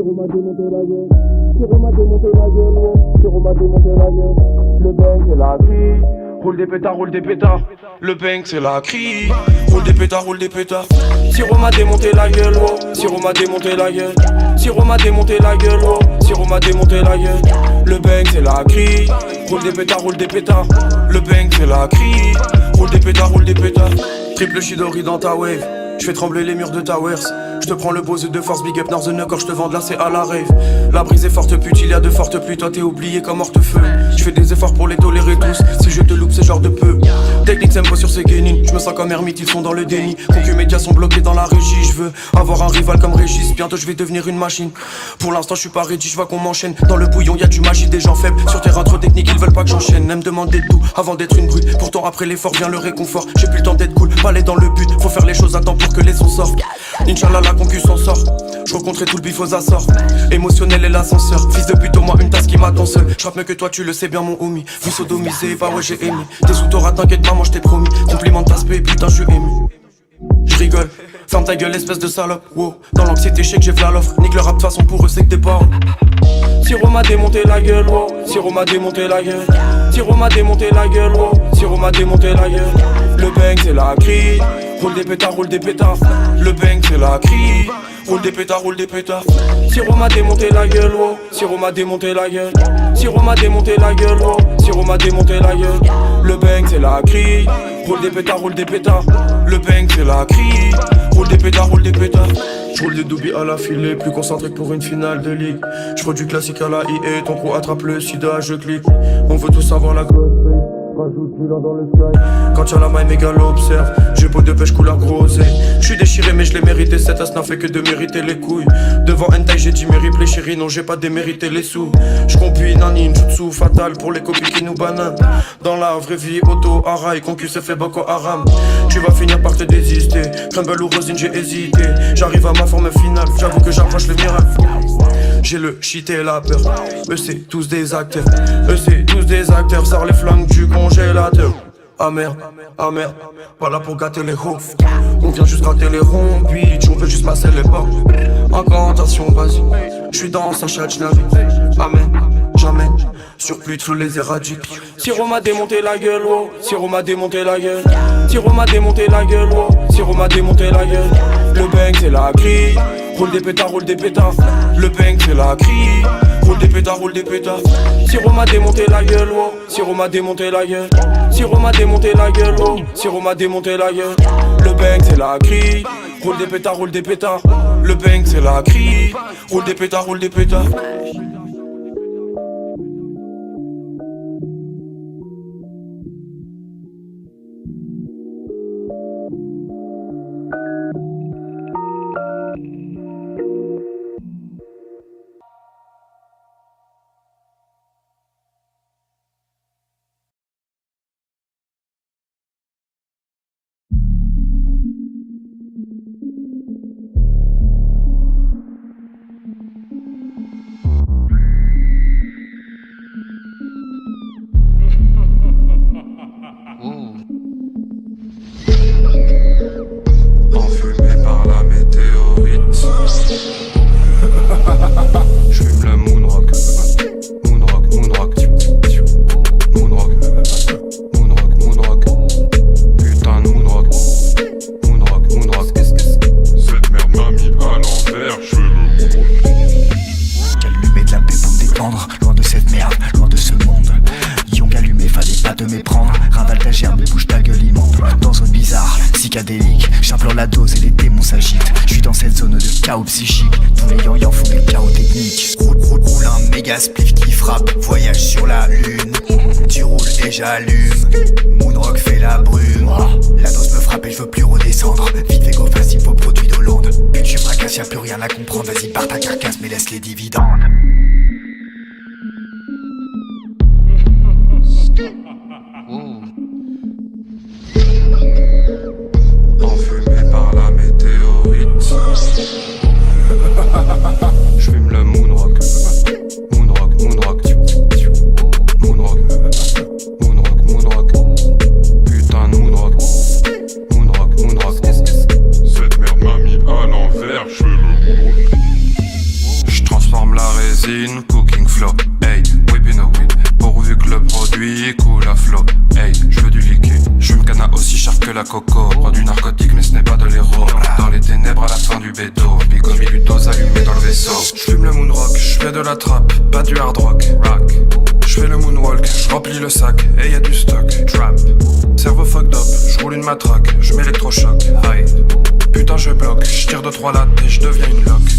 Siro m'a démonté la gueule. Siro m'a démonté la gueule, ouais. Siro m'a démonté la gueule. Le bang c'est la crie. Roule des pétards, roule des pétards. Le bang c'est la crie. Roule des pétards, roule des pétards. Siro m'a démonté la gueule, ouais. Siro m'a démonté la gueule. Siro m'a démonté la gueule, ouais. Siro m'a démonté la gueule. Le bang c'est la crie. Roule des pétards, roule des pétards. Le bang c'est la crie. Roule des pétards, roule des pétards. Triple Shidori dans ta wave. Je fais trembler les murs de Towers. Je te prends le Bose de force, big up Northern quand je te vends de là c'est à la rave. La brise est forte pute, il y a de fortes pluies. Toi t'es oublié comme hortefeux. Je fais des efforts pour les tolérer tous. Si je te loupe c'est genre de peu. Technique s'aime sur ces guénines. Je me sens comme Hermite, ils sont dans le déni. Concu médias sont bloqués dans la régie. Je veux avoir un rival comme Régis. Bientôt je vais devenir une machine. Pour l'instant je suis pas ready, je vois qu'on m'enchaîne. Dans le bouillon y'a du magie, des gens faibles. Sur terrain trop technique, ils veulent pas que j'enchaîne. Aime demander tout avant d'être une brute. Pourtant après l'effort vient le réconfort. J'ai plus le temps d'être cool, pas aller dans le but. Faut faire les choses à temps pour que les sons sortent. Inch'Allah la concu s'en sort. Je rencontrais tout le bif aux Açores. Émotionnel et l'ascenseur. Fils de pute, au moins une tasse qui m'attend seul. J'rappe mieux que toi, tu le sais bien, mon homie. Vous sodomisez, bah ouais, j'ai aimé. T'es sous Torah, t'inquiète, maman, j't'ai promis. Compliment de taspé, putain, j'suis ému. J'rigole, ferme ta gueule, espèce de salope. Wow, dans l'anxiété, je sais que j'ai v'là l'offre. Nique le rap, de façon pour eux, c'est que t'es pas. Siro m'a démonté la gueule, wow. Siro m'a démonté la gueule. Siro m'a démonté la gueule, wow. Siro m'a démonté la gueule. Le bang, c'est la crie. Roule des pétards, roule des pétards. Le bang, c'est la crie. Roule des pétards, roule des pétards. Siro m'a démonté la gueule, wow. Siro m'a démonté la gueule. Siro m'a démonté la gueule, wow. Siro m'a démonté la gueule. Le bang, c'est la crie. Roule des pétards, roule des pétards. Le bang, c'est la crie. Roule des pétards, roule des pétards. J'roule des doubis à la filée, plus concentré que pour une finale de ligue. J'fais du classique à la IE, ton crew attrape le sida, je clique. On veut tous savoir la Ghostface. Rajoute du lent dans le sky. Quand y'a la maille, mes gars l'observe. J'ai beau de pêche couleur grosse. J'suis déchiré mais je l'ai mérité. Cette as n'a fait que de mériter les couilles. Devant Hentai j'ai dit mes replays chérie. Non j'ai pas démérité les sous. J'compile un ninjutsu fatal pour les copies qui nous bananent. Dans la vraie vie auto haraï. Concu se fait Boko Haram. Tu vas finir par te désister. Crumble ou Rosine j'ai hésité. J'arrive à ma forme finale. J'avoue que j'approche le miracle. J'ai le shit et la peur. Eux c'est tous des acteurs. Eux c'est tous des acteurs. Sors les flammes du congélateur. Ah merde, pas là pour gâter les hoes. On vient juste gratter les ronds, bitch. On veut juste masser les bords. Incantation, vas-y. J'suis dans un Chachnavi. Amen, jamais. Surplus de flou les éradique. Siro m'a démonté la gueule, wow. Siro m'a démonté la gueule. Siro m'a démonté la gueule, wow. Siro m'a démonté la gueule. Le bang c'est la crie. Roule des pétards, roule des pétards. Le bang c'est la crie. Roule des pétards, roule des pétards. Siro m'a démonté la gueule, wow. Siro m'a démonté la gueule. Siro m'a démonté la gueule, wow. Siro m'a démonté la gueule. Le bang c'est la crie. Roule des pétards, roule des pétards. Le bang c'est la crie. Roule des pétards, roule des pétards. Enfumé par la météorite. J'fume le moonrock. Moonrock, moonrock. Moonrock. Moonrock, moonrock. Putain de moonrock. Moonrock, moonrock. Cette merde m'a mis à l'envers, je le Qu'allumer de la paix pour me détendre. Loin de cette merde, loin de ce monde. Young allumé, fallait pas te méprendre. Ravale ta gerbe, bouge ta gueule immonde. Dans zone bizarre, psychédélique. J'implore la dose et les démons s'agitent. J'suis dans cette zone de chaos psychique. Tous les yans font des chaos techniques. Roule un méga spliff qui frappe. Voyage sur la lune. Tu roules et j'allume. Moonrock fait la brume. La dose me frappe et je veux plus redescendre. Vite fait go fast, il faut produit d'Hollande. Puis tu fracasses, y'a plus rien à comprendre. Vas-y barre ta carcasse mais laisse les dividendes. Enfumé par la météorite. J'fume le moonrock. Moonrock, moonrock. Moonrock. Moonrock, moonrock. Putain de moonrock. Moonrock, moonrock. Cette merde m'a mis à l'envers, j'fais le moonrock. cuisine, cooking flow. Hey, whipping a weed, pourvu que le produit coule à flot. Hey, je veux du liquide, je me canne aussi cher que la coco. Prends du narcotique mais ce n'est pas de l'héros. Dans les ténèbres à la fin du bédo, bigomilutose allumé dans le vaisseau. J'fume le moonrock, j'fais de la trappe, pas du hard rock. J'fais le moonwalk, j'remplis le sac et y'a du stock. Trap, cerveau fucked up, j'roule une matraque, j'm'électrochoc. Hide, putain je bloque, j'tire 2-3 lattes et j'deviens une loque.